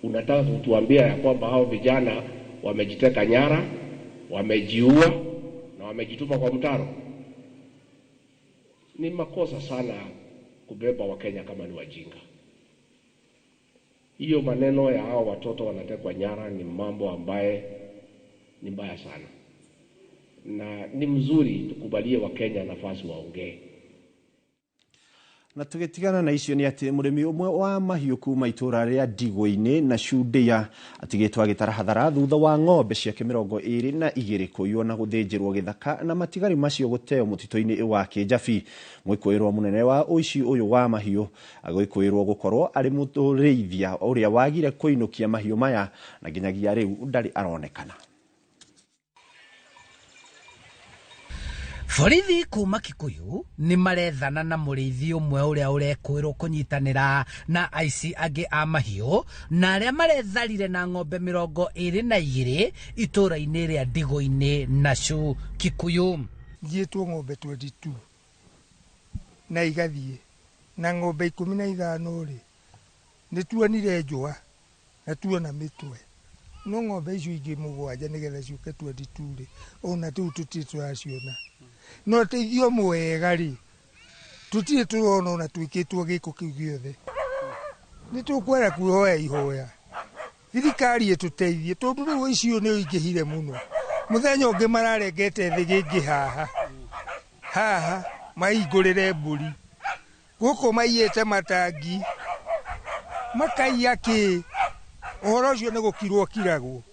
Unataka kutuambia ya kwamba hao vijana wamejiteka nyara, wamejiua na wamejitupa kwa mtaro? Ni makosa sana kubeba Wakenya kama ni wajinga. Hiyo maneno ya hao watoto wanatekwa nyara ni mambo ambaye ni mbaya sana. Na ni mzuri tukubalie Wakenya nafasi waongee. Na tugetigana na icio ni ati murimi umwe wa mahiũ kuma itura ria Ndigũ-inĩ na Cundia atigĩtwo agĩtara hathara thutha wa ng'ombe ciake 22 kũiywo na gũthĩnjĩrwo gĩthaka na matigari macio gũteo mũtitũ-inĩ wa Kĩnjabi. Mwĩkũĩrwo mũnene wa ũici ũyũ wa mahiũ agĩkũĩrwo gũkorwo arĩ mũtũrĩithia ũrĩa wagire kũinũkia mahiũ maya na nginyagia rĩu ndarĩ aronekana. Borithi kuma Kikuyu ni marethana na mũrĩithi ũmwe ũrĩa ũrekwĩrwo kũnyitanĩra na aici angĩ a mahiũ na arĩa maretharire na ng'ombe 22 itũra-inĩ rĩa Ndigũ-inĩ na Kikuyu. Thiĩtwo ng'ombe 22 na igathiĩ na ng'ombe 15 rĩ nĩ tuonire njũa na tuona mĩtwe. No ng'ombe icio ingĩ 7 nĩgetha ciũke 22 rĩ ona tũu tũtirĩ tũraciona. No teithio mwega rĩ tutirĩ turona ona twĩkĩtwo gĩko kĩu gĩothe. Nĩ tũkwenda kuoya ihoya thirikari ĩtũteithie tondũ rĩu icio nĩ ingĩhire mũno. Mũthenya ũngĩ mararengete thĩ gĩngĩ haha mahingũrĩre mbũri gũkũ maiyĩte matangi makaiya kĩ ũhoro ũcio nĩ gũkirwo kiragwo.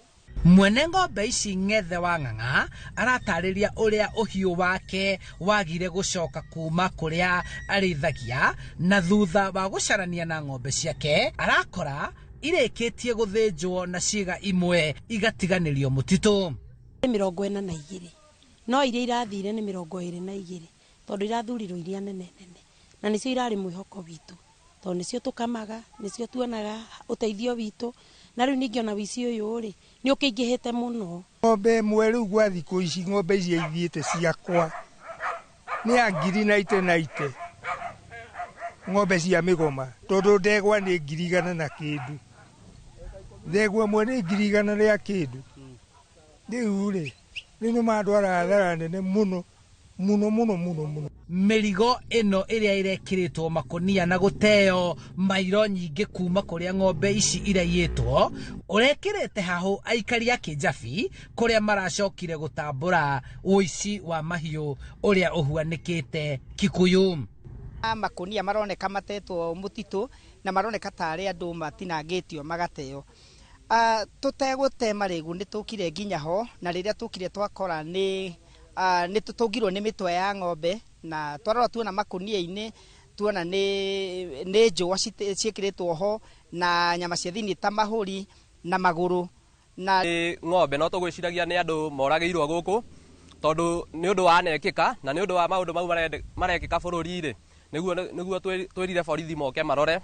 Mwene ng'ombe ici Ng'ethe wa Ng'ang'a aratarĩria ũrĩa ũhiũ wake wagire gũcoka kuma kũrĩa arĩithagia na thutha wa gũcarania na ng'ombe ciake arakora irĩkĩtie gũthĩnjwo na ciĩga imwe igatiganĩrio mũtitũ. 42 no iria irathire nĩ 22 tondũ irathurirwo iria nene na nĩcio irarĩ mwĩhoko witũ tondũ nĩcio tũkamaga nĩcio tuonaga ũteithio witũ na rĩu ningĩ ona wici ũyũ rĩ nĩ ũkĩingĩhĩte mũno. Ng'ombe ĩmwe rĩu gwa thikũ ici ng'ombe ici ithiĩte ciakwa nĩ ya 90 ng'ombe cia mĩgoma tondũ ndegwa nĩ 100 na kĩndũ. Ndegwa ĩmwe nĩ 100 rĩa kĩndũ. Rĩu rĩ nĩ mandwara hathara nene mũno. Mĩrigo ĩno ĩrĩa ĩrekĩrĩtwo makonia na gũteo mairo nyingĩ kuma kũrĩa ng'ombe ici iraiyĩtwo ũrekĩrĩte hahũ aikari a Kĩnjabi kũrĩa maracokire gũtambũra ũici wa mahiũ ũrĩa ũhuanĩkĩte Kikuyu. Makonia maroneka matetwo mũtitũ na maroneka tarĩ andũ matinangĩtio magateo. Tũtegũte marĩgu nĩ tũkire nginya ho na rĩrĩa tũkire twakora nĩ tũtũngirwo nĩ mĩtwe ya ng'ombe na twarora tuona makonia-inĩ tuona nĩ njũa ciĩkĩrĩtwo ho na nyama cia thĩinĩ ta mahũri na magũrũ na ng'ombe no tũgwĩciragia nĩ andũ moragĩirwo gũkũ tondũ nĩ ũndũ wanekĩka na nĩ ũndũ wa maũndũ mau marekĩka bũrũri-rĩ nĩguo twĩrire borithi moke marore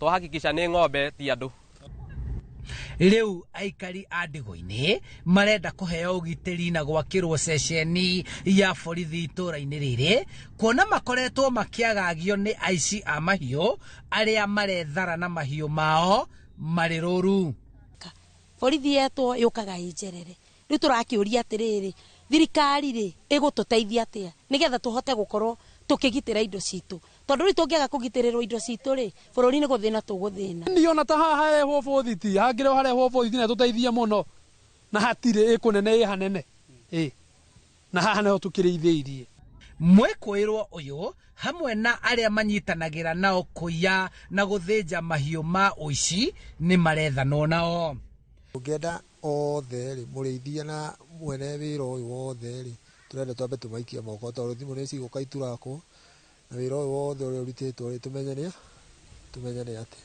twahakikisha nĩ ng'ombe ti andũ. Rĩu aikari a Ndigũ-inĩ marenda kũheo ũgitĩri na gwakĩrwo ceceni ya borithi itũra-inĩ rĩrĩ kuona makoretwo makĩagagio nĩ aici a mahiũ arĩa marethara na mahiũ mao marĩ rũru. Borithi yetwo yũkaga ĩnjerere. Rĩu tũrakĩũria atĩrĩrĩ thirikari rĩ ĩgũtũteithia atĩa nĩgetha tũhote gũkorwo tukigitira indo citu tondu ri tungiaga kugitirirwo indo citu ri bururi ni guthina tuguthina ndiona ta haha heho bothiti hangire hareho bothiti na tuteithie muno na hatire ikunene hanene na haha neho tukiriithĩirie mwĩkũĩrwo ũyũ hamwe na arĩa manyitanagira nao kũiya na gũthĩnja mahiũ ma ũici ni marethanwo nao. Ungenda othe ri mũrĩithia na mwene wĩra ũyũ wothe ri turenda twambe tumaikie moko tondũ thimũ nĩ cigũka iturakwo na wĩra ũyũ wothe ũrĩa ũrutĩtwo ri tumenye atĩ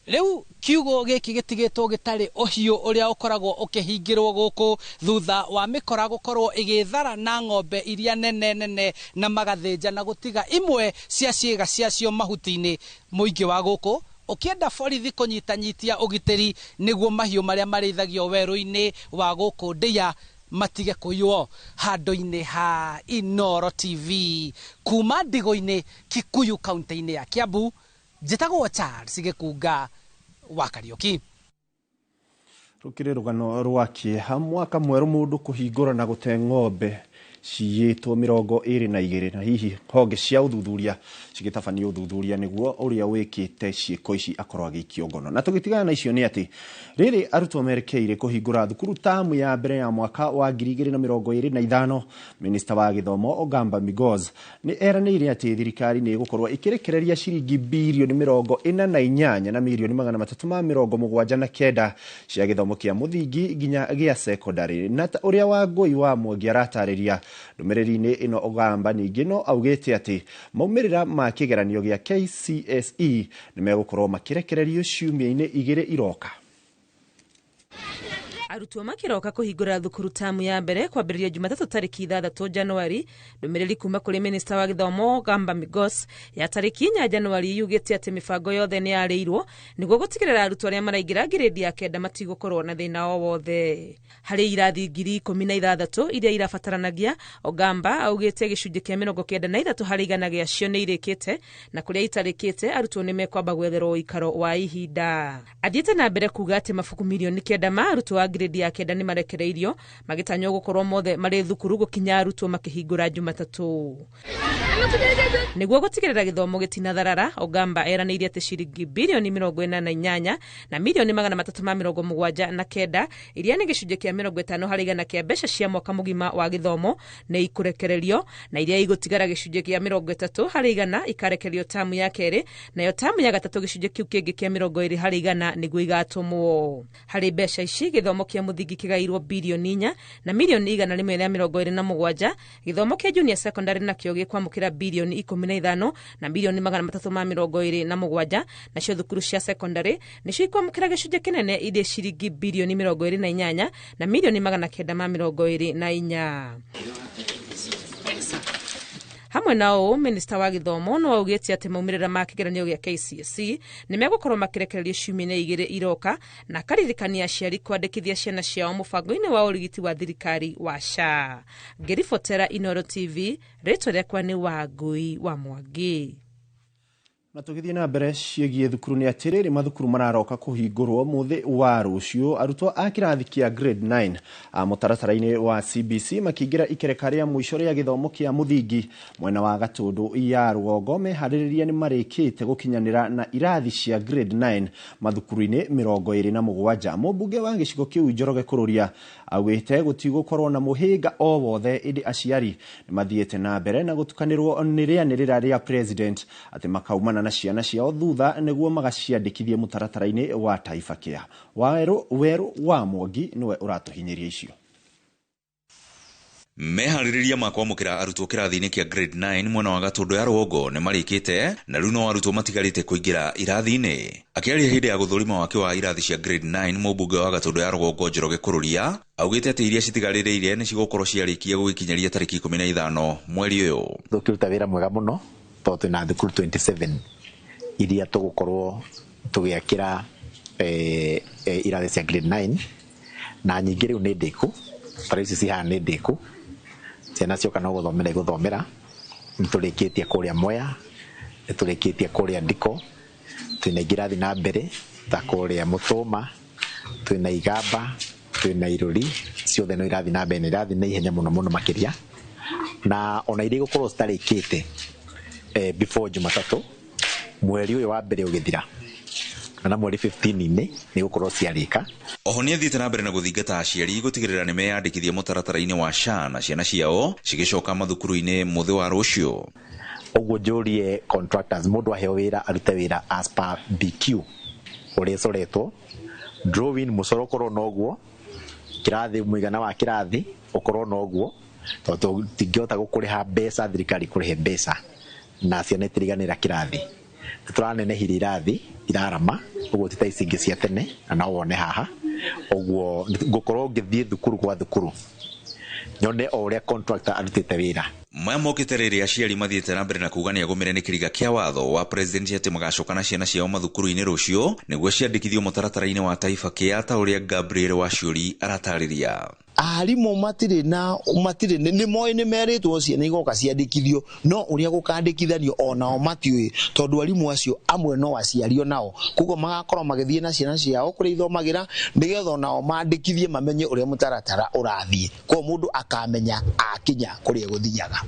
Rĩu kiugo gĩkĩ gĩtigĩtwo gĩtarĩ ũhiũ ũrĩa ũkoragwo ũkĩhingĩrwo gũkũ thutha wa mĩkora gũkorwo ĩgĩthara na ng'ombe iria nene na magathĩnja na gũtiga imwe cia ciĩga ciacio mahuti-inĩ. Mũingĩ wa gũkũ ũkĩenda borithi kũnyitanyitia ũgitĩri nĩguo mahiũ marĩa marĩithagio werũ-inĩ wa gũkũ Ndia matige kũiywo. Handũ-inĩ ha Inooro TV kuma Ndigũ-inĩ Kikuyu kaunti-inĩ ya Kiambu, njitagwo Charles Gikunga wa Kariuki. Rukire rugano rwa kieha mwaka mweru mundu kuhingura na gute ng'ombe ciyitwo 22 na hihi honge cia uthuthuria cigitabania uthuthuria niguo uria wikite ciiko ici akorwa gikio ngono. Na tugitigana na icio ni ati riri arutwo merekeire kuhingura thukuru tamu ya mbere ya mwaka wa 2025. Minister wa githomo Ogamba Migos ni eranĩire ati thirikari ni igukorwa ikirekereria ciringi bilioni 48 na milioni 379 cia githomo kia muthingi nginya gia secondary. Na uria wa Ngui wa Mwangi aratariria ndumereri-ini ino Ogamba ningi no augite ati maumirira ma kigeranio gia KCSE ni megukorwo makirekererio ciumia-ini igire iroka. Arutwo makiroka kuhingura thukuru tamu ya mbere kwambĩrĩria Jumatatu tariki 6 Januari. Ndũmĩrĩri kuma kũrĩ Minister wa githomo Ogamba Migos ya tariki 4 Januari yugĩte atĩ mibango yothe nĩ yarĩirwo nĩguo gũtigĩrĩra arutwo arĩa maraingĩra grade ya 9 matigũkorwo na thĩna o wothe. Harĩ irathi 16,000 iria irabataranagia, Ogamba augĩte gĩcunjĩ kĩa 93 harĩ 100 gĩacio nĩ irĩkĩte, na kũrĩa itarĩkĩte arutwo nĩ mekwamba gwetherwo ũikaro wa ihinda. Athiĩte na mbere kuga atĩ mabuku milioni 9 ma arutwo wa grade ya 9 nĩ marekereirio, magĩtanywo gũkorwo mothe marĩ thukuru gũkinya arutwo makĩhingũra Jumatatu. Nĩguo gũtigĩrĩra gĩthomo gĩtinatharara, Ogamba eranĩire atĩ ciringi bilioni 48 na milioni 379 iria nĩ gĩcunjĩ kĩa 50 harĩ 100 kĩa mbeca cia mwaka mũgima wa gĩthomo nĩ ikũrekererio, na iria igũtigara gĩcunjĩ kĩa 30 harĩ 100 ikarekererio tamu ya kerĩ, nayo tamu ya gatatũ gĩcunjĩ kĩu kĩngĩ kĩa 20 harĩ 100 nĩguo igatũmwo. Harĩ mbeca ici gĩthomo kĩa mũthingi kĩgairwo bilioni 4 na milioni 127. Gĩthomo kĩa junior secondary nakĩo gĩkwamũkĩra bilioni 15 na milioni 327, nacio thukuru cia secondary nĩcio ikwamũkĩra gĩcunjĩ kĩnene iria ciringi bilioni 28 na milioni 924. Hamwe nao, Minister wa githomo no augĩte atĩ maumĩrĩra ma kĩgeranio gĩa KCSE nĩ megũkorwo makirekererio ciumia-inĩ igĩrĩ iroka, na akaririkania aciari kwandĩkithia ciana ciao mũbango-inĩ wa ũrigiti wa thirikari wa SHA. Ngĩribotera Inooro TV, rĩtwa rĩakwa nĩ Wangui wa Mwangi. Na tugithie na mbere ciĩgiĩ thukuru nĩ atĩrĩrĩ mathukuru mararoka kuhingũrwo muthi wa rũciũ. Arutwo a kĩrathi kĩa grade 9 a mũtaratara-inĩ wa CBC makĩingĩra ikereka rĩa mũico rĩa gĩthomo kĩa mũthingi mwena wa Gatũndũ ya rũgongo. Meharĩrĩria nĩ marĩkĩte gũkinyanĩra na irathi cia grade 9 mathukuru-inĩ 27. Mũmbunge wa gĩcigo kĩu Njoroge Kũrũria augĩte gũtigũkorwo na mũhĩnga o wothe, ĩndĩ aciari nĩ mathiĩte na mbere na gũtukanĩrwo nĩ rĩanĩrĩra rĩa president atĩ makaumana na ciana ciao thutha nĩguo magaciandĩkithie mũtaratara-inĩ wa Taifa Care. Weru wa Mwangi niwe ũratuhinyiria icio. Meharĩrĩria ma kwamũkĩra arutwo kĩrathi-inĩ kĩa grade 9 mwena wa Gatũndũ ya rũgongo nĩ marĩkĩte, na rĩu no arutwo matigarĩte kũingĩra irathi-inĩ. Akĩaria hĩndĩ ya gũthũrima wake wa irathi cia grade 9, mũmbunge wa Gatũndũ ya rũgongo Njoroge Kũrũria augĩte atĩ iria citigarĩrĩire nĩ cigũkorwo ciarĩkia gũgĩkinyaria tariki 15 mweri ũyũ. Tũkĩruta wĩra mwega mũno tondũ twĩna thukuru 27 iria tũgũkorwo tũgĩakĩra irathi cia grade 9, na nyingĩ rĩu nĩ ndĩku, tara ici cihana nĩ ndĩku, ciana cioka no gũthomera. Nĩtũrĩkĩtie kũrĩa Mwea, nĩtũrĩkĩtie kũrĩa Ndiko, twĩna irathi na mbere ta kũrĩa Mũtũma, twĩna Igamba, twĩna Irũri, ciothe no irathi na mbere, irathi na ihenya mũno makĩria, na ona iria igũkorwo citarĩkĩte before Jumatatu mweri ũyũ wa mbere ũgĩthira, na mweri 15-inĩ nĩ gũkorwo ciarĩka. Oho nĩ athiĩte na mbere na gũthingata aciari gũtigĩrĩra nĩ meyandĩkithie mũtaratara-inĩ wa SHA na ciana ciao cigĩcoka mathukuru-inĩ muthi wa rũciũ. Ũguo njũrie contractors, mũndũ aheo wĩra arute wĩra as per BQ ũrĩa ũcoretwo, drawing mũcoro ũkorwo noguo, kĩrathi mũigana wa kĩrathi ũkorwo noguo, tondũ tingĩhota gũkũrĩha mbeca, thirikari kũrĩhe mbeca na ciana itiriganĩra kĩrathi. Tũranenehirie irathi irarama, ũguo ti ta ici ingĩ cia tene, na no wone haha. Ũguo ngũkorwo ngĩthiĩ thukuru kwa thukuru nyone o ũrĩa contractor arutĩte wĩra. Maya mokĩte rĩrĩa aciari mathiĩte na mbere na kuga nĩ agũmĩre nĩ kĩriga kĩa watho wa president atĩ magacoka na ciana ciao mathukuru-inĩ rũciũ nĩguo ciandĩkithio mũtaratara-inĩ wa Taifa Care ta ũrĩa Gabriel Waciuri aratarĩria. Arimũ matirĩ nĩ moĩ nĩ merĩtwo ciana igoka ciandĩkithio, no ũrĩa gũkandĩkithanio onao matiũĩ, tondũ arimũ acio amwe no aciario nao, koguo magakorwo magĩthiĩ na ciana ciao kũrĩa ithomagĩra nĩgetha onao mandĩkithie mamenye ũrĩa mũtaratara ũrathiĩ, koguo mũndũ akamenya akinya kũrĩa gũthiaga.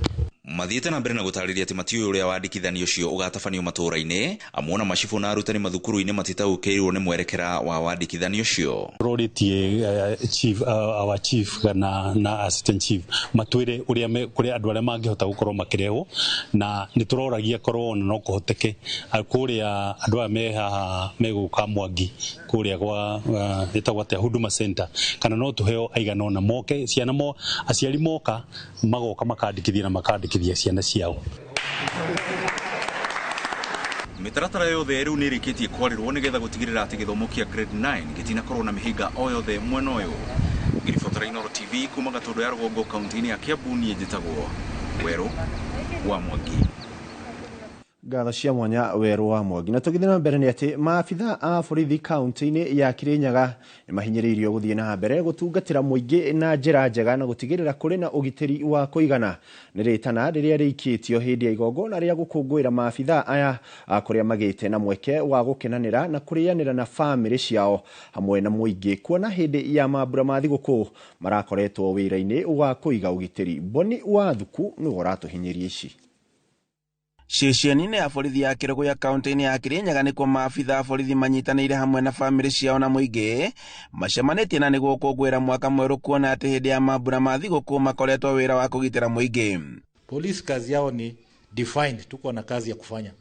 Mathiĩte na mbere na gũtarĩria atĩ matiũĩ ũrĩa wandĩkithania ũcio ũgatabanio matũũra-inĩ, amwe na macibũ na arutani mathukuru-inĩ matitaũkĩirwo nĩ mwerekera wa wandĩkithania ũcio. Rorĩtie our chief na assistant chief matwĩre ũrĩa kũrĩ andũ arĩa mangĩhota gũkorwo makĩrehwo, na nĩ tũroragia korwo no kũhoteke kũrĩa andũ aya me haha megũka Mwangi kũrĩa gwa ĩtagwo atĩa Huduma Center, kana no tũheo aigana ona moke ciana aciari moka magoka makandĩkithia na makandĩkithia ciana ciao. Mĩtaratara yothe rĩu nĩ ĩrĩkĩtie kwarĩrwo nĩgetha gũtigĩrĩra atĩ gĩthomo kĩa grade 9 gĩtinakorwo na mĩhĩnga o yothe mwena ũyũ. Ngiribotera Inooro TV kuma Gatũndũ ya Rũgongo kaunti-inĩ ya Kiambu, niĩ njĩtagwo Werũ wa Mwangi. Ngatho cia mwanya Werũ wa Mwangi. Na tũgĩthiĩ na mbere nĩ atĩ maabitha a borithi kaunti-inĩ ya Kirinyaga nĩ mahinyĩrĩirio gũthiĩ na mbere gũtungatĩra mũingĩ na njĩra njega na gũtigĩrĩra kũrĩ na ũgitĩri wa kũigana. Nĩ rĩtana rĩrĩa rĩikĩtio hĩndĩ ya igongona rĩa gũkũngũĩra maabitha aya kũrĩa magĩte na mweke wa gũkenanĩra na kũrĩanĩra na bamĩrĩ ciao hamwe na mũingĩ, kuona hĩndĩ ya mambura ma thigũkũ marakoretwo wĩra-inĩ wa kũiga ũgitĩri. Boni wa Thuku nĩ ũratũhinyĩria ici. Ceceni-inĩ ya borithi ya Kĩrũgũ kaunti-inĩ ya Kirinyaga nĩkuo maabitha a borithi manyitanĩire hamwe na bamĩrĩ ciao na mũingĩ macemanĩtie na nĩguo gũkũngũĩra mwaka mwerũ, kuona atĩ hĩndĩ ya mambura ma thigũkũ makoretwo wĩra wa kũgitĩra mũingĩ. Polisi kazi yao ni defined, tuko na kazi ya kufanya,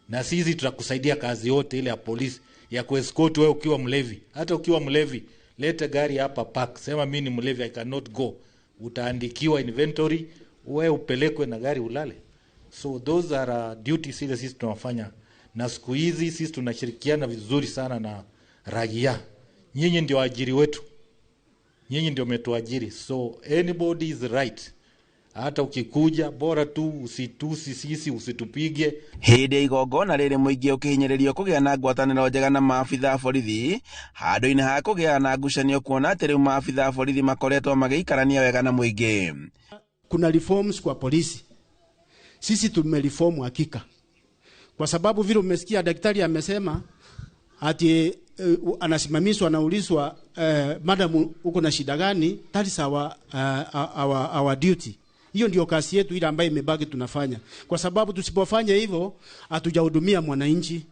na sisi tutakusaidia kazi yote ile ya polisi ya kuescort wewe ukiwa mlevi. Hata ukiwa mlevi, leta gari hapa park, sema mimi ni mlevi, I cannot go, utaandikiwa inventory, wewe upelekwe na gari ulale. So those are duties ile sisi tunafanya, na siku hizi sisi tunashirikiana vizuri sana na raia. Nyinyi ndio ajiri wetu, nyinyi ndio umetuajiri, so anybody is right. Hata ukikuja bora tu usitusi sisi, usitupige. Hĩndĩ ya igongona rĩrĩ mũingĩ ũkĩhinyĩrĩrio kũgĩa na ngwatanĩro njega na maabitha a borithi handũ-inĩ ha kũgĩa na ngucanio, kuona atĩ rĩu maabitha a borithi makoretwo magĩikarania wega na mũingĩ. Kuna reforms kwa polisi. Sisi tumereform hakika. Kwa sababu vile umesikia daktari amesema ati anasimamishwa na ulizwa madam uko na shida gani, that is our duty. Hiyo ndio kazi yetu ile ambayo imebaki tunafanya. Kwa sababu tusipofanya hivyo hatujahudumia mwananchi.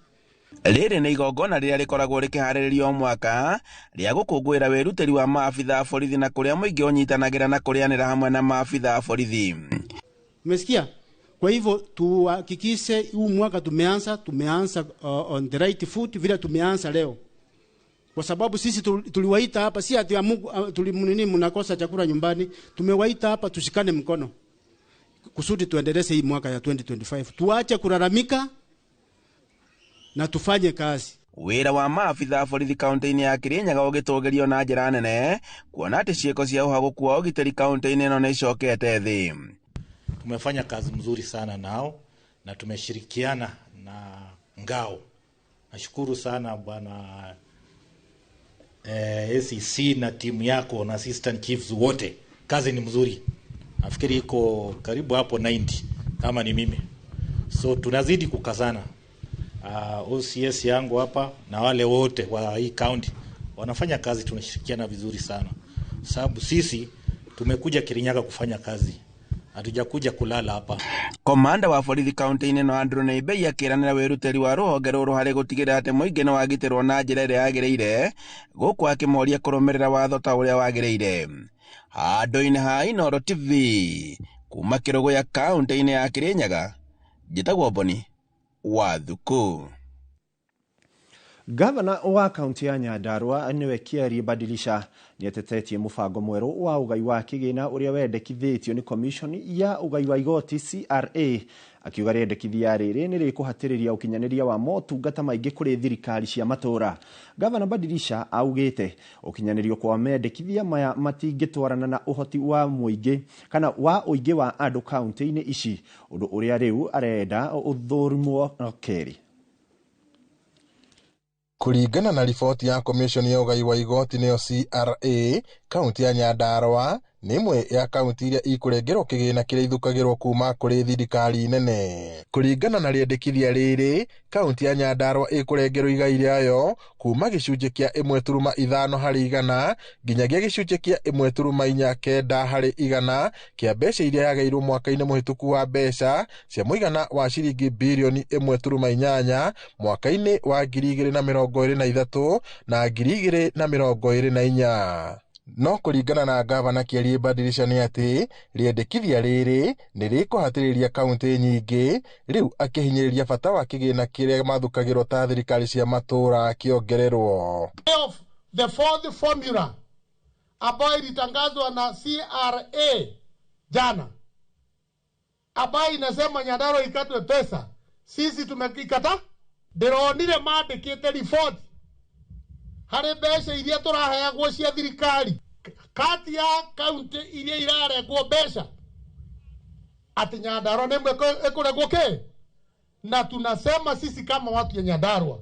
Rĩrĩ nĩ igongona rĩrĩa rĩkoragwo rĩkĩharĩrĩrio mwaka rĩa gũkũngũĩra wĩrutĩri wa maabitha a borithi na kũrĩa mũingĩ ũnyitanagĩra na kũrĩanĩra hamwe na maabitha a borithi. Umesikia? Kwa hivyo tuhakikishe huu mwaka tumeanza on the right foot vile tumeanza leo. Kwa sababu sisi tuliwaita hapa, si ati tulimunini mnakosa chakula nyumbani, tumewaita hapa tushikane mkono kusudi tuendeleze hii mwaka ya 2025. Tuache kulalamika na tufanye kazi. Wĩra wa maabitha a borithi kaunti-inĩ ya Kirinyaga ũgĩtũgĩrio na njĩra nene, kuona atĩ ciĩko cia ũhagũku wa ũgitĩri kaunti-inĩ ĩno nĩ icokete thĩ. Tumefanya kazi mzuri sana nao na tumeshirikiana na ngao. Nashukuru sana bwana SEC na timu yako na assistant chiefs wote. Kazi ni mzuri. Nafikiri iko karibu hapo 90 kama ni mimi. So tunazidi kukazana. OCS yangu hapa na wale wote wa hii county wanafanya kazi, tunashirikiana vizuri sana. Sababu sisi tumekuja Kirinyaga kufanya kazi. Hatujakuja kulala hapa. Komanda wa borithi kaunti-inĩ no Andrew Naibei akĩranĩra wĩrutĩri wa rũhonge rũrũ harĩ gũtigĩrĩra atĩ mũingĩ nĩ wagitĩrwo na njĩra ĩrĩa yagĩrĩire, gũkũ akĩmoria kũrũmĩrĩra watho ta ũrĩa wagĩrĩire. Handũ-inĩ ha Inooro TV kuma Kĩrũgũ ya kaunti-inĩ ya Kirinyaga, njĩtagwo Boni wa Thuku. Gavana wa kaunti ya Nyandarua niwe Kiari Badilisha nĩ atetetie mũbango mwerũ wa ũgai wa kĩgĩna ũrĩa wendekithĩtio nĩ Commission ya ũgai wa igoti CRA, akiuga rĩendekithia rĩrĩ nĩ rĩkũhatĩrĩria ũkinyanĩria wa motungata maingĩ kũrĩ thirikari cia matũũra. Gavana Badilisha augĩte ũkinyanĩrio kwa mendekithia maya matingĩtwarana na ũhoti wa mũingĩ kana wa ũingĩ wa andũ kaunti-inĩ ici, ũndũ ũrĩa rĩu arenda ũthũrimwo kerĩ. Kũringana na riboti ya Commission ya ũgai wa igoti nĩyo CRA, kaunti ya Nyandarua nĩ imwe ya kaunti iria ikũrengerwo kĩgĩna kĩrĩa ithukagĩrwo kuma kũrĩ thirikari nene. Kũringana na rĩendekithia rĩrĩ, kaunti ya Nyandarua ĩkũrengerwo igai rĩayo kuma gĩcunjĩ kĩa 1.5 harĩ igana nginyagia gĩcunjĩ kĩa 1.49 harĩ igana kĩa mbeca iria yagairwo mwaka-inĩ mũhĩtũku wa mbeca cia mũigana wa ciringi birioni 1.8 mwaka-inĩ wa 2023 na 2024. No kũringana na gavana Kĩarie Badilisha nĩ atĩ rĩendekithia rĩrĩ nĩ rĩkũhatĩrĩria kaunti nyingĩ, rĩu akĩhinyĩrĩria bata wa kĩgĩna kĩrĩa mathukagĩrwo ta thirikari cia matũra kĩongererwo. The fourth formula ambayo ilitangazwa na CRA jana, ambayo inasema Nyandarua ikatwe pesa, sisi tumekikata. Ndironire maandĩkĩte riboti harĩ mbeca iria tũraheagwo cia thirikari kati ya kaunti iria irarengwo mbeca, ati Nyandarua nĩmwe ĩkũrengwo kĩ? Na tunasema sisi kama watu ya Nyandarua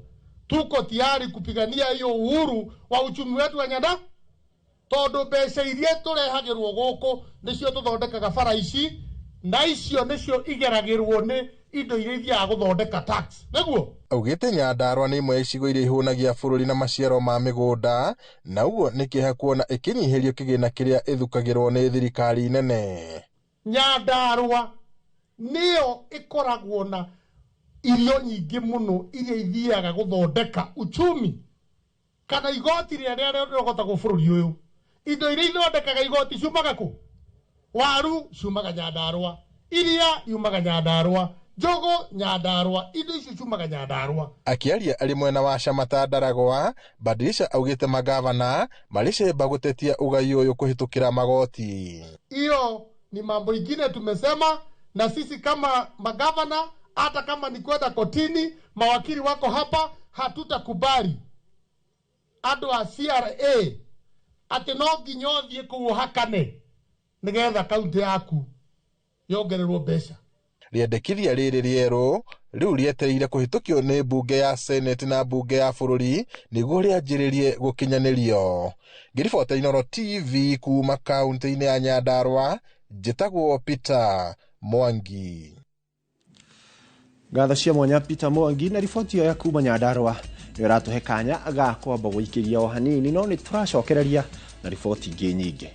tuko tayari kupigania hiyo uhuru wa uchumi wetu wa Nyandarua, tondu mbeca iria tũrehagĩrwo gũkũ nĩcio tũthondekaga bara ici, na icio nĩcio igeragĩrwo nĩ indo iria ithiaga gũthondeka tax. Nĩguo augĩte Nyandarua nĩ imwe icigo iria ihũnagia bũrũri na maciaro ma mĩgũnda, na ũguo nĩ kĩeha kuona ĩkĩnyihĩrio kĩgĩna kĩrĩa ĩthukagĩrwo nĩ thirikari nene. Nyandarua nĩyo ĩkoragwo na irio nyingĩ mũno iria ithiaga gũthondeka uchumi kana igoti rĩrĩa rĩrogotagwo bũrũri ũyũ. Indo iria ithondekaga igoti ciumaga kũ? Waru ciumaga Nyandarua, iria yumaga Nyandarua, njogo Nyandarua, indo icio ciumaga Nyandarua. Akĩaria arĩ mwena wa Shamata Ndaragwa, Badilisha augĩte magavana marĩcemba gũtetia ugai ũyũ kũhĩtũkĩra magoti. Hiyo ni mambo ingine tumesema, na sisi kama magavana, hata kama ni kwenda kotini, mawakili wako hapa, hatutakubali andũ a CRA atĩ no nginya ũthiĩ kũu ũhakane nĩgetha kaunti yaku yongererwo mbeca. Rĩendekithia rĩrĩ rĩerũ rĩu rĩetereire kũhĩtũkio nĩ mbunge ya Senate na mbunge ya bũrũri nĩguo rĩanjĩrĩrie gũkinyanĩrio. Ngĩribota Inooro TV kuma kaunti-inĩ ya Nyandarua, njĩtagwo Peter Mwangi. Ngatho cia mwanya Peter Mwangi na riboti ya kuma Nyandarua nĩ ũratũhe kanya ga kwamba gũikĩria o hanini, no nĩ tũracokereria na riboti ingĩ nyingĩ.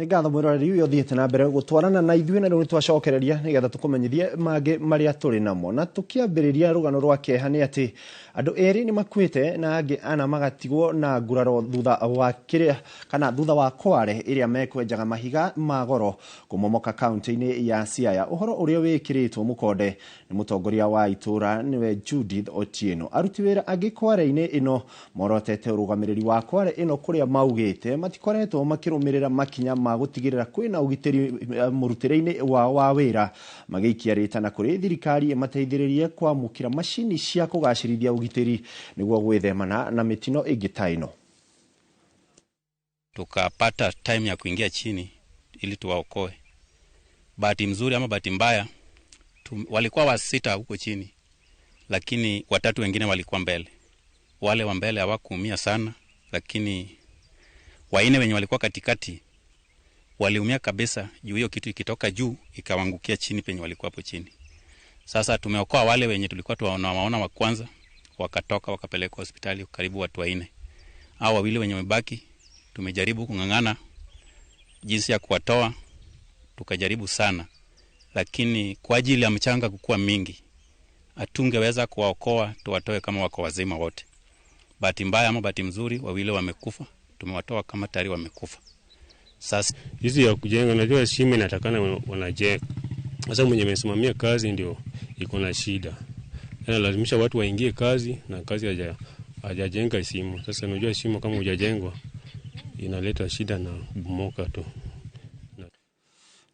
Ngatho mwĩroreri ũyũ ũthiĩte na mbere gũtwarana na ithuĩ, na rĩu nĩtwacokereria nĩgetha tũkũmenyithie mangĩ marĩa tũrĩ namo. Na tũkĩambĩrĩria rũgano rwa kĩeha nĩ atĩ andũ erĩ nĩ makuĩte na angĩ ana magatigwo na nguraro thutha wa kware ĩrĩa mekwenjaga mahiga ma goro kũmomoka kaunti-inĩ ya Siaya. Ũhoro ũrĩa wĩkĩrĩtwo mũkonde nĩ mũtongoria wa itũra nĩwe Judith Otieno. Aruti wĩra angĩ kware-inĩ ĩno morotete ũrũgamĩrĩri wa kware ĩno kũrĩa maugĩte matikoretwo makĩrũmĩrĩra makinya magutigirira kwina ugitiri murutire-ini wa wira magĩikia rĩtana kũrĩ thirikari ĩmateithĩrĩrie kwamũkĩra macini cia kũgacĩrithia ugitiri nĩguo gwĩthemana na mĩtino ĩngĩ ta ĩno. Tukapata time ya kuingia chini ili tuwaokoe. Bahati mzuri ama bahati mbaya walikuwa wasita huko chini, lakini watatu wengine walikuwa mbele. Wale wa mbele hawakuumia sana, lakini waine wenye walikuwa katikati waliumia kabisa juu hiyo kitu ikitoka juu ikawangukia chini penye walikuwa hapo chini. Sasa tumeokoa wale wenye tulikuwa tunawaona wa kwanza, wakatoka wakapelekwa hospitali karibu watu waine. Hao wawili wenye wamebaki tumejaribu kung'ang'ana jinsi ya kuwatoa, tukajaribu sana, lakini kwa ajili ya mchanga kukua mingi hatungeweza kuwaokoa tuwatoe kama wako wazima wote. Bahati mbaya ama bahati mzuri wawili wamekufa, tumewatoa kama tayari wamekufa. Sasa hizi ya kujenga, najua shimo inatakana wanajenga. Sasa mwenye amesimamia kazi ndio iko na shida. Lazimisha watu waingie kazi na kazi hajajenga shimo. Sasa unajua shimo kama hujajengwa inaleta shida na bomoka tu.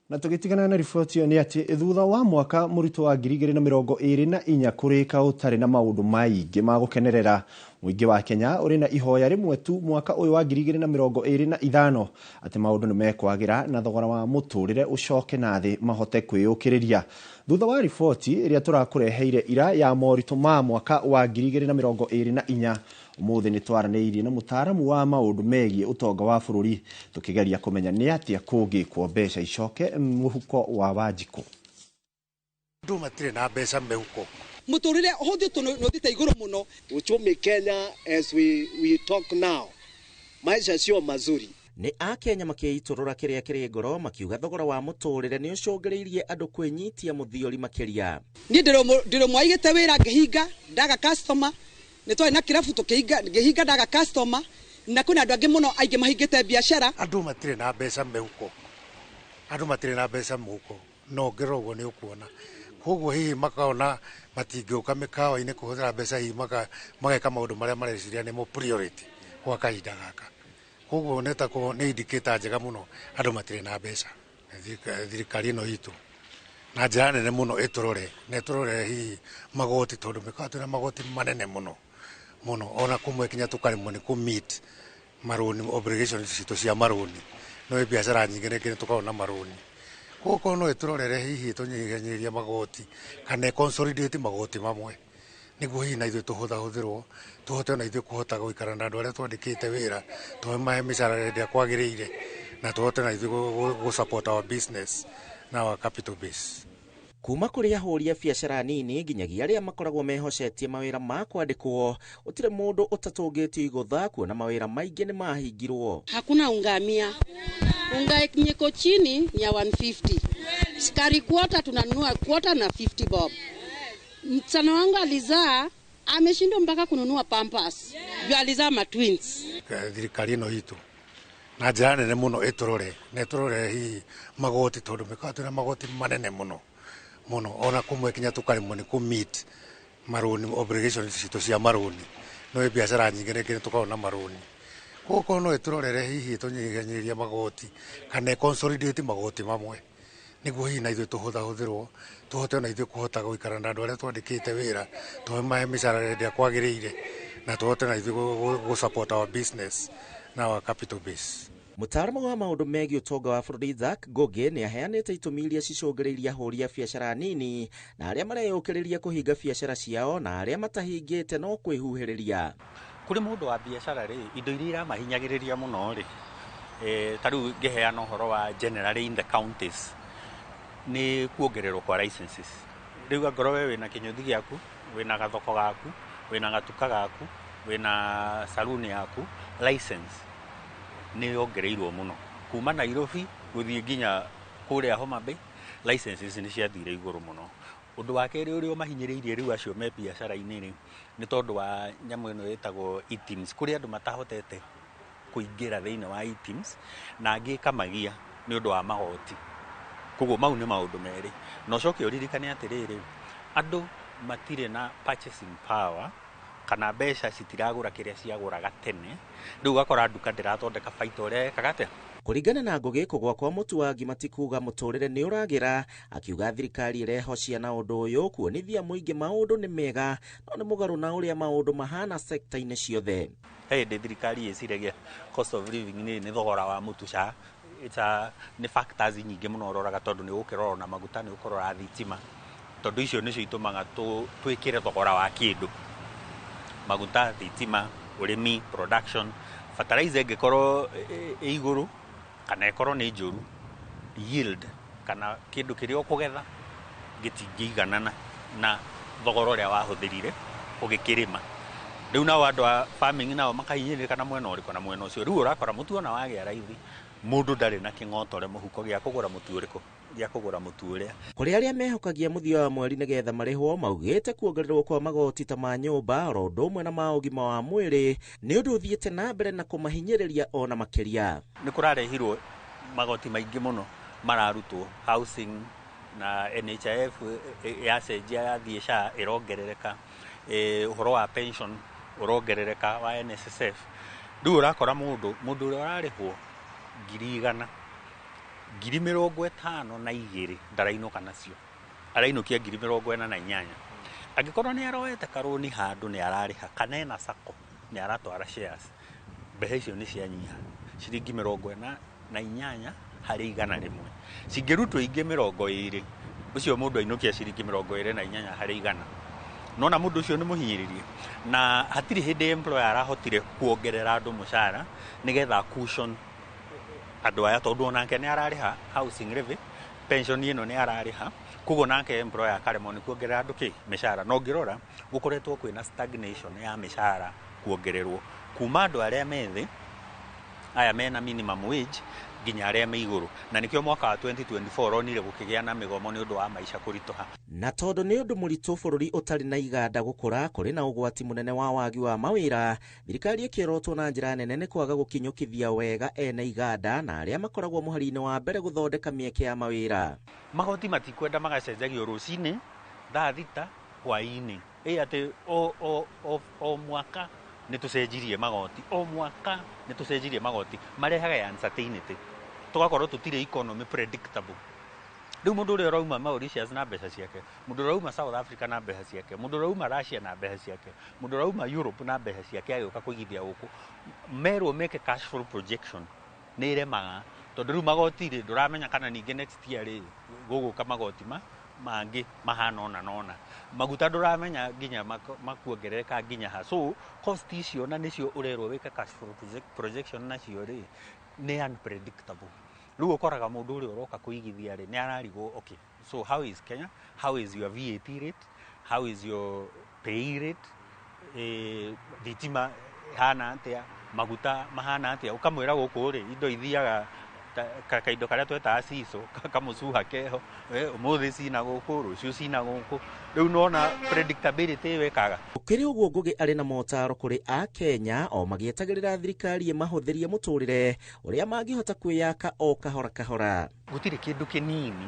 Na tugitigana na riboti iyo ni ati thutha wa mwaka murito wa 2024 kurika utari na maundu maingi ma gukenerera muingi wa Kenya uri na ihoya rimwe tu mwaka uyu wa 2025 ati maundu ni mekwagira na thogora wa muturire ucoke na thi mahote kwiyukiriria. Thutha wa riboti iria turakureheire ira ya morito ma mwaka wa 2024 umuthi ni twaraniirie na mutaaramu wa maundu megie utonga wa bururi tukigeria kumenya ni atia kungikwo mbeca icoke muhuko wa Wanjiku. Ndu matire na mbeca mehuko muturire huthio tunothite iguru muno. Uchumi Kenya as we talk now, maisha sio mazuri. Ni Akenya makiiturura kiria kiri ngoro makiuga thogora wa muturire ni ucungireirie andu kwinyitia muthiori makiria. Ni ndiro mwaigite wira ngihinga ndaga customer ni twari na kirafu tukihinga ngihinga ndaga customer na kuna andu angi muno aingi mahingite biashara. Andu matire na mbeca mehuko, andu matire na mbeca muhuko no ngerogo ni ukuona koguo hihi makaona matingiuka mikawa-ini kuhuthira mbeca hihi mageka maundu maria mareciria ni mo priority kwa kahinda gaka. Koguo netako ni indicator njega muno andu matire na mbeca. Thirikari ino itu na njira nene muno iturore neturore hihi magoti tondu mikawa twina magoti manene muno ona kumwe kinya tukaremwo ni ku meet maruni obligations citu cia maruni no biashara nyingi ni tukaona maruni. Koko no iturorere hihi tunyiganyiria magoti kana consolidate magoti mamwe niguo hihi na ithuĩ tuhũthahũthĩrwo tuhote na ithuĩ kuhota guikara na andũ arĩa twandĩkĩte wĩra tumahe mĩcara ĩrĩa kwagĩrĩire na tuhote na ithuĩ gu support our business na our capital base. Kuma kuri ahuri a biashara nini nginyagia aria makoragwo mehocetie mawira ma kwandikwo utire mundu utatungitio igutha kuona mawira maingi ni mahingirwo. Hakuna ungamia. Unga nyeko chini ni ya 150. Sukari quarter tunanunua quarter na 50 bob. Mtsana wangu alizaa ameshindwa mpaka kununua pampers. Juu alizaa ma twins. Thirikari ino itu na njira nene muno iturore neturore hihi magoti tondu mikawa twina magoti manene muno ona kumwe kinya tukaremwo ni ku meet maruni obligations citu cia maruni no biashara nyingi ni tukaona maruni. Koko no iturorere hihi tunyiganyiria magoti kana consolidate magoti mamwe niguo hihi na ithuĩ tuhũthahũthĩrwo tuhote na ithuĩ kuhota guikara na andũ arĩa twandĩkĩte wĩra tumahe mĩcara ĩrĩa kwagĩrĩire na tuhote na ithuĩ gu support our business na our capital base. Mutaaramu wa maundu megie utonga wa bururi Zack Goge ni aheanite itumi iria cicungĩrĩirie ahũri a biashara nini na aria mareyũkĩrĩria kuhinga biashara ciao na aria matahingĩte no kwĩhuhĩrĩria. Kuri mundu wa biashara ri indo iria iramahinyagĩrĩria muno ri tariu ngiheana uhoro wa generally in the counties ni kuongererwo kwa licenses. Riu ngoro we wina kinyuthi giaku wina gathoko gaku wina gatuka gaku wina saluni yaku license ni yongereirwo muno kuma Nairobi guthie nginya kuria Homa Bay licenses ni ciathire iguru muno. Undu wa keri uri mahinyiriirie riu acio me biashara-ini ri ni tondu wa nyamu ino yetagwo e-teams kuria andu matahotete kuingira thiini wa e-teams na angi kamagia ni undu wa magoti. Koguo mau ni maundu meri no coke uririkane atiriri andu matire na purchasing power kana mbeca citiragura kiria ciaguraga tene riu gakora nduka ndirathondeka baita uria kagate. Kuringana na Ngugi kugwa kwa mutu wa ngimati kuga muturire ni uragira akiuga thirikari irehocia na undu uyu kuonithia muingi maundu ni mega no ni mugaru na uria maundu mahana sekta-ini ciothe. Ndi thirikari iciragia cost of living ni thogora wa mutu cha ni factors nyingi muno uroraga tondu ni ukirora na maguta ni ukorora thitima tondu icio nicio itumaga twikire thogora wa kindu maguta thitima urimi production fertilizer ingikorwo iguru kana ikorwo ni njuru yield kana kindu kiria ukugetha gitingiiganana na thogora uria wahuthirire ugikirima. Riu nao andu a farming nao makahinyĩrĩka na mwena ũrĩkũ na mwena ũcio. Riu urakora mutu ona wagĩa raithi mundu ndari na king'otore muhuko gya kugura mutu ũrĩkũ gya kugura mutu ũrĩa. Kuri aria mehokagia muthia wa mweri nigetha marihwo maugite kuongererwo kwa magoti ta ma nyumba oro ũndũ ũmwe na ma ũgima wa mwĩrĩ ni ũndũ ũthiĩte na mbere na kũmahinyĩrĩria ona makĩria. Ni kurarehirwo magoti maingi muno mararutwo housing na NHIF yacenjia yathie SHA irongerereka uhoro wa pension urongerereka wa NSSF. Riu urakora mundu uria urarihwo 100,000 52,000 ndarainũka nacio, arainũkia 48,000. Angĩkorwo nĩ aroete karũni handũ nĩ ararĩha kana ena sako nĩ aratwara shares, mbeca icio nĩ cianyiha ciringi 48 harĩ 100 cingĩrutwo ingĩ 20, ũcio mũndũ ainũkia ciringi 24 harĩ 100. Nona mũndũ ũcio nĩ mũhinyĩrĩrie, na hatirĩ hĩndĩ employer arahotire kuongerera andũ mũcara nĩgetha cushion andũ aya, tondũ onake nĩ ararĩha housing levy, pension ĩno nĩ ararĩha, koguo nake employer akaremwo nĩ kuongerera andũ mĩcara. No ngĩrora gũkoretwo kwĩna stagnation ya mĩcara kuongererwo kuma andũ arĩa methĩ aya mena minimum wage nginya arĩa me igũrũ, na nĩkĩo mwaka wa 2024 ronire gũkĩgĩa na mĩgomo nĩ ũndũ wa maica kũritũha. Na tondũ nĩ ũndũ mũritũ bũrũri ũtarĩ na iganda gũkũra, kũrĩ na ũgwati mũnene wa wagi wa mawĩra, thirikari ĩkĩrotwo na njĩra nene nĩ kwaga gũkinyũkithia wega ene iganda na arĩa makoragwo mũhari-inĩ wa mbere gũthondeka mĩeke ya mawĩra. Magoti matikwenda magacenjagio rũcinĩ thaa 6 hwaĩ-inĩ, atĩ o mwaka nĩ tũcenjirie magoti, o mwaka nĩ tũcenjirie magoti, marehaga uncertainty, tũgakorwo tũtirĩ economy predictable. Rĩu mũndũ ũrĩa ũrauma Mauritius na mbeca ciake, mũndũ ũrauma South Africa na mbeca ciake, mũndũ ũrauma Russia na mbeca ciake, mũndũ ũrauma Europe na mbeca ciake agĩũka kũigithia gũkũ, merwo meke cash flow projection nĩ iremaga, tondũ rĩu magoti rĩ ndũramenya kana ningĩ next year rĩ gũgũka magoti mangĩ mahana ona nona, maguta ndũramenya nginya makuongerereka nginya ha. So cost icio na nĩcio ũrerwo wĩke cash flow projection nacio rĩ nĩ unpredictable. Rĩu ũkoraga mũndũ ũrĩa ũroka kũigithia rĩ nĩ ararigwo, okay, so how is Kenya, how is your VAT rate, how is your pay rate, thitima hana atĩa, maguta mahana atĩa, ũkamwĩra gũkũ rĩ indo ithiaga kaindo karĩa twetaga cico kamũcuha keho, ũmũthĩ cina gũkũ, rũciũ cina gũkũ, rĩu nona predictability wekaga. Ũkĩrĩ ũguo Ngũgĩ arĩ na motaro kũrĩ a Kenya o magĩetagĩrĩra thirikari ĩmahũthĩrie mũtũrĩre ũrĩa mangĩhota kwĩyaka o kahora kahora. Gũtirĩ kĩndũ kĩnini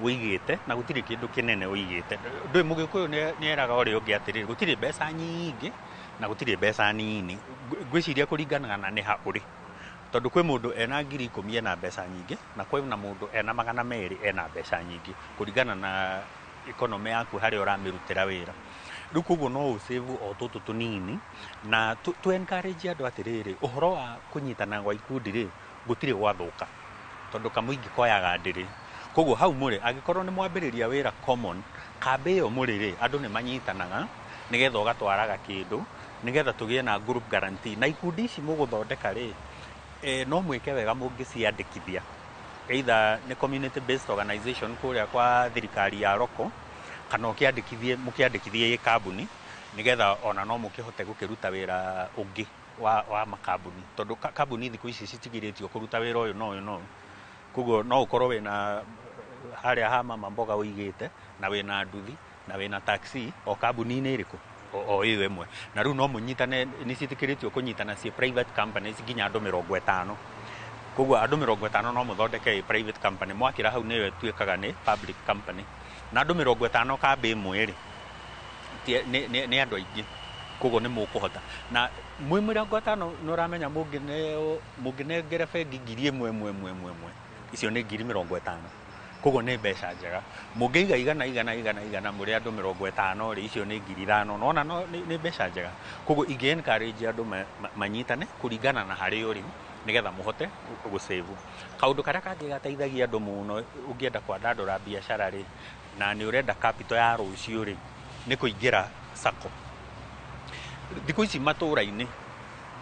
ũigĩte na gũtirĩ kĩndũ kĩnene ũigĩte. Ndũĩ Mũgĩkũyũ nĩ eraga ũrĩa ũngĩ atĩrĩrĩ, gũtirĩ mbeca nyingĩ na gũtirĩ mbeca nini, ngwĩciria kũringanaga na nĩ ha ũrĩ, tondũ kwĩ mũndũ ena 10,000 ena mbeca nyingĩ na kwĩ na mũndũ ena 200 ena mbeca nyingĩ, kũringana na economy yaku harĩa ũramĩrutĩra wĩra. Rĩu koguo no ũsave o tũtũ tũnini na tu encourage andũ atĩrĩrĩ, ũhoro wa kũnyitana gwa ikundi rĩ gũtirĩ gwathũka, tondũ kamũingĩ koyaga ndĩrĩ. Koguo hau mũrĩ angĩkorwo nĩ mwambĩrĩria wĩra common, kambĩ ĩyo mũrĩ rĩ andũ nĩ manyitanaga nĩgetha ũgatwaraga kĩndũ, nĩgetha tũgĩe na group guarantee. Na ikundi ici mũgũthondeka rĩ no mwĩke wega mũngĩciandĩkithia, either nĩ community based organization kũrĩa kwa thirikari ya roko, kana mũkĩandĩkithie kambuni nĩgetha ona no mũkĩhote gũkĩruta wĩra ũngĩ wa makambuni, tondũ kambuni thikũ ici citigirĩtio kũruta wĩra ũyũ na ũyũ na ũyũ. Koguo no ũkorwo wĩna harĩa ha mama mboga ũigĩte na wĩna nduthi na wĩna taxi o kambuni-inĩ ĩrĩkũ o ĩyo ĩmwe, na rĩu no mũnyitane, nĩ ciĩtĩkĩrĩtio kũnyitana ciĩ private companies nginya andũ 50. Koguo andũ 50 no mũthondeke private company, mwakĩra hau nĩyo ĩtuĩkaga nĩ public company, na andũ 50 kambĩ ĩmwe rĩ nĩ andũ aingĩ, koguo nĩ mũkũhota. Na mwĩ 50 nĩ ũramenya mũngĩnengere bengi 1,000 icio nĩ 50,000, koguo nĩ mbeca njega. Mũngĩiga igana mũrĩ andũ 50 rĩ icio nĩ 5,000, nona nĩ mbeca njega. Koguo ingĩ encourage andũ manyitane kũringana na harĩ ũrĩ nĩgetha mũhote gũsave. Kaũndũ karĩa kangĩ gateithagia andũ mũno ũngĩenda kwandandũra biacara rĩ na nĩ ũrenda capital ya rũciũ rĩ nĩ kũingĩra sacco. Thikũ ici matũũra-inĩ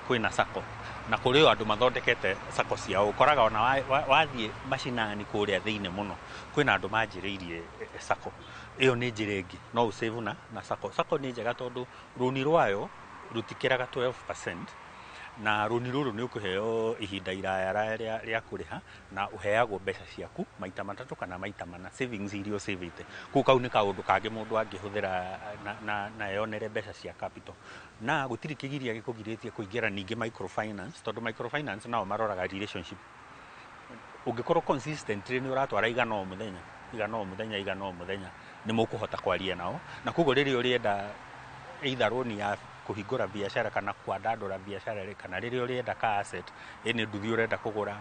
kwĩna sacco na kũrĩ andũ mathondekete sacco ciao, ũkoraga ona wathiĩ macinani kũrĩa thĩinĩ mũno kwĩna andũ manjĩrĩirie sacco. Ĩyo nĩ njĩra ĩngĩ no ũsave na sacco. Sacco nĩ njega tondũ rũni rwayo rutikĩraga 12%, na rũni rũrũ nĩ ũkũheo ihinda iraya rĩa kũrĩha na ũheagwo mbeca ciaku maita 3 kana maita 4 savings iria ũsavĩte. Kũu kau nĩ kaũndũ kangĩ mũndũ angĩhũthĩra na eyonere mbeca cia capital. Na gũtirĩ kĩgiria gĩkũgirĩtie kũingĩra ningĩ microfinance, tondũ microfinance nao maroraga relationship. Ũngĩkorwo consistently nĩ ũratwara igana o mũthenya nĩ mũkũhota kwaria nao, na koguo rĩrĩa ũrĩenda either rũni ya kũhingũra biacara kana kwandandũra biacara kana rĩrĩa ũrĩenda ka asset, nduthi ũrenda kũgũra,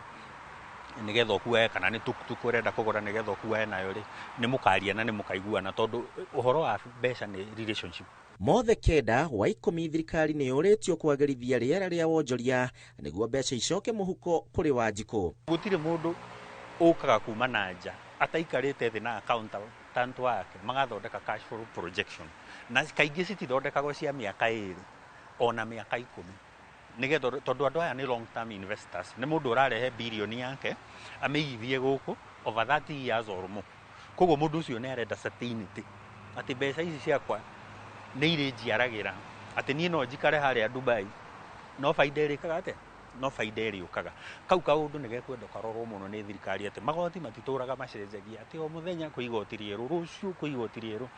nigetha kuwe kana ni tukutuku urenda kugura nigetha kuwe nayo ri ni mukaria na ni mukaiguana tondu uhoro wa mbeca ni relationship. Mothe kenda wa 10 thirikari ni uretio kwagerithia riera ria wonjoria niguo mbeca icoke muhuko kuri Wanjiku. Gutire mundu ukaga kuma na nja ataikarite thi na accountant wake magathondeka cash flow projection na kaingi citithondekagwo cia miaka 2 ona miaka 10 nigetha tondu andu aya ni long term investors ni mundu urarehe bilioni yake ameigithie guku over 30 years or more. Koguo mundu ucio ni arenda certainty ati mbeca ici ciakwa ni ire njiaragira ati nie no njikare haria Dubai no faida irikaga ate no faida iriukaga kau kaundu nigekwenda karorwo muno ni thirikari ati magoti matituraga macenjagia ati o muthenya kuigoti rieru rucio kuigoti rieru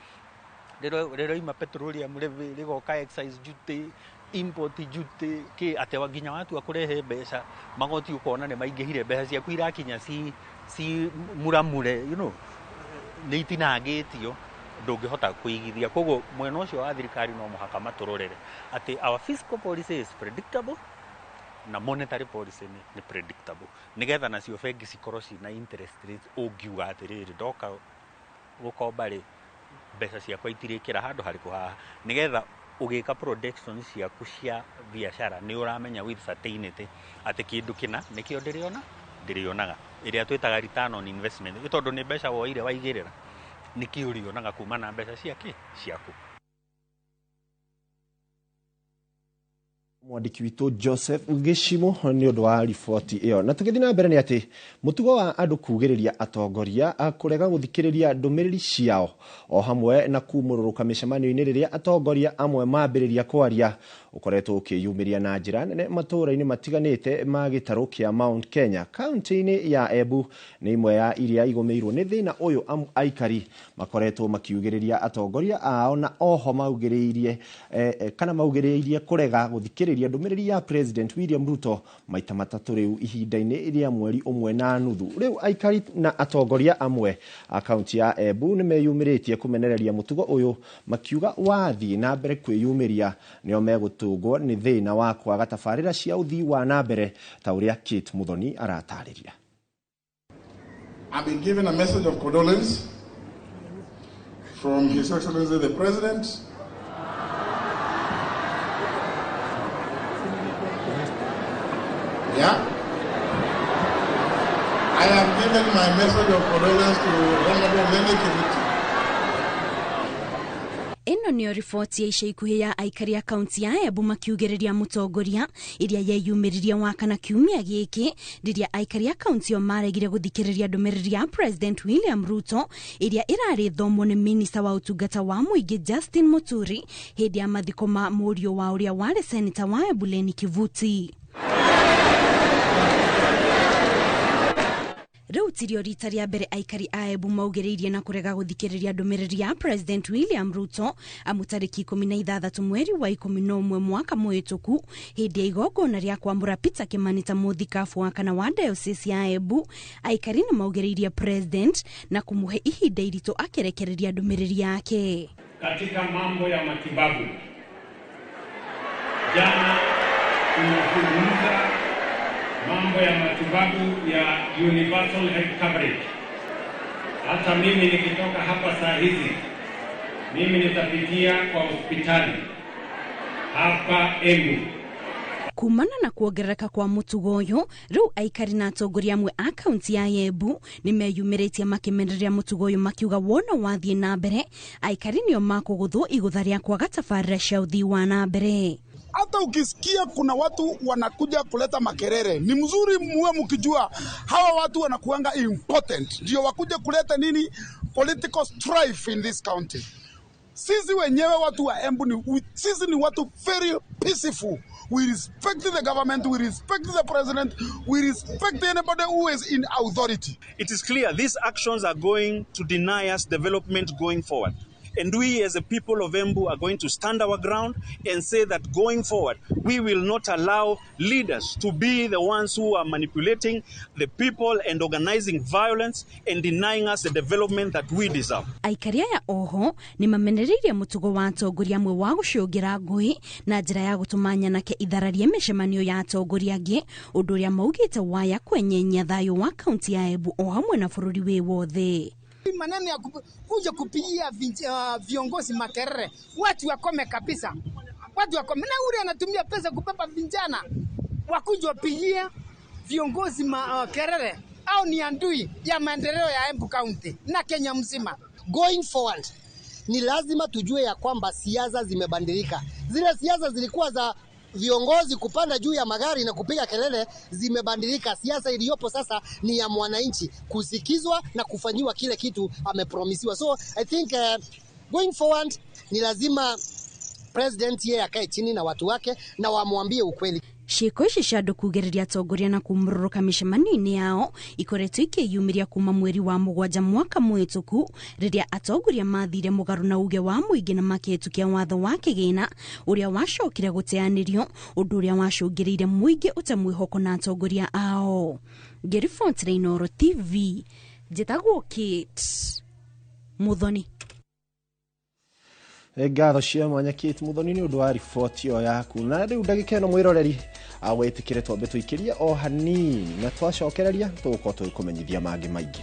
rero ima petroleum levy rigoka excise duty import duty ki ate waginya watu akurehe mbeca magoti ukona ni maingihire mbeca ciaku irakinya si muramure ni itinangitio ndungihota kuigithia. Koguo mwena ucio wa thirikari no muhaka maturorere ati our fiscal policy is predictable na monetary policy ni predictable nigetha nacio bengi cikorwo na interest rates ungiuga atiriri ndoka gukomba ri mbeca ciakwa itirikira handu hariku haha nigetha ugika projections ciaku cia biashara ni uramenya with certainty ati kindu kina nikio ndirionaga iria twitaga return on investment tondu ni mbeca woire waigirira nikio urionaga kuma na mbeca ciaku. Mwandiki witũ Joseph Gishimo nĩ ũndũ wa riboti ĩyo. Na tũgĩthiĩ na mbere nĩ atĩ mũtugo wa andũ kugĩrĩria atongoria kũrega gũthikĩrĩria ndũmĩrĩri ciao o hamwe na kumũrũrũka mĩcemanio-inĩ rĩrĩa atongoria amwe mambĩrĩria kwaria ũkoretwo ũkĩyumĩria na njĩra nene matũũra-inĩ matiganĩte ma gĩtarũ kĩa Mount Kenya. Kaunti-inĩ ya Embu nĩ imwe ya iria igũmĩirwo nĩ thĩna ũyũ, aikari makoretwo makiugĩrĩria atongoria ao na oho maugĩrĩirie kũrega gũthikĩrĩria ndũmĩrĩri ya President William Ruto maita matatũ rĩu ihinda-inĩ rĩa mweri ũmwe na nuthu. Rĩu aikari na atongoria amwe a kaunti ya Embu nĩ meyumĩrĩtie kũmenereria mũtugo ũyũ makiuga wathiĩ na mbere kwĩyumĩria nĩo megũtũngwo nĩ thĩna wa kwaga tabarĩra cia ũthii wa na mbere ta ũrĩa Kate Muthoni aratarĩria. I've been given a message of condolence from His Excellency the President. Yeah. I have given my message of condolence to Honorable Lene Kibiti. Ĩno nĩyo riboti ya ica ikuhĩ ya aikari a kaunti ya Embu makiugĩrĩria mũtongoria iria yeyumĩririe wakana kiumia gĩkĩ rĩrĩa aikari a kaunti ĩyo maregire gũthikĩrĩria ndũmĩrĩri ya President William Ruto iria ĩrarĩ thomwo nĩ minista wa ũtungata wa mũingĩ Justin Muturi hĩndĩ ya mathiko ma mũriũ wa ũrĩa warĩ seneta wa Embu Lene Kivuti. Rĩu tirio rita rĩa mbere aikari a Embu maugĩrĩirie na kũrega gũthikĩrĩria ndũmĩrĩri ya President William Ruto amu tarĩki 16 mweri wa 11 mwaka mũhĩtũku hĩndĩ ya igongona rĩa kwamũra Peter Kimani ta mũthikabu wa kana wa diocese ya Embu. Aikari nĩ maugĩrĩirie President na kumuhe ihinda iritũ akĩrekereria ndũmĩrĩri yake. Katika mambo ya matibabu, jana tunazungumza mambo ya matibabu ya universal health coverage. Hata mimi nikitoka hapa saa hizi, mimi nitapitia kwa hospitali hapa Embu. Kumana na kuongerereka kwa mũtugo ũyũ, rĩu aikari na atongoria amwe a kaunti ya Embu nĩ meyumĩrĩtie makĩmenereria mũtugo ũyũ makiuga wona wathiĩ na mbere aikari nĩo makũgũthwo igũtha rĩa kwaga tabarĩra cia ũthii wa na mbere. Hata ukisikia kuna watu wanakuja kuleta makerere, ni mzuri muwe mkijua hawa watu wanakuanga important ndio wakuja kuleta nini political strife in this county. Sisi wenyewe watu wa Embu sisi ni watu very peaceful. We respect the government, we respect the president, we respect anybody who is in authority. It is clear these actions are going to deny us development going forward. And we as a people of Embu are going to stand our ground and say that going forward, we will not allow leaders to be the ones who are manipulating the people and organizing violence and denying us the development that we deserve. Aikaria ya oho ni mamenereirie mutugo wa atongoria amwe wa gucungira ngui na njira ya gutumanya nake ithararie mishemanio ya atongoria angi undu uria maugite waya kwenyenya thayo wa kaunti ya Embu o hamwe na bururi wi wothe. Maneno ya kuja kupigia viongozi makerere, watu wakome kabisa, watu wakome. Na ule anatumia pesa kubeba vijana wakuja wapigia viongozi makerere, au ni andui ya maendeleo ya Embu County na Kenya mzima. Going forward, ni lazima tujue ya kwamba siasa zimebadilika. Zile siasa zilikuwa za viongozi kupanda juu ya magari na kupiga kelele zimebadilika. Siasa iliyopo sasa ni ya mwananchi kusikizwa na kufanyiwa kile kitu amepromisiwa. So I think going forward ni lazima president yeye akae chini na watu wake na wamwambie ukweli. Ciiko ici cia andu kugereria atongoria na kumuroroka micemani-ini yao ikoretwo ikiyumiria kuma mweri wa mugwanja mwaka mwituku riria atongoria mathire mugaru na uge wa muingi na makihitukia watho wa kigina uria wacokire guteanirio undu uria wacungiriire muingi utamwihoko na atongoria ao. Gerifont Reinoro TV njitagwo Kate Muthoni. Ngatho cia mwanya Kate Muthoni ni undu wa riboti yo yaku na riu ndagika ino mwiroreri agwitikire twambe tuikiria o hanini na twacokereria tugukorwo tukumenyithia mangi maingi.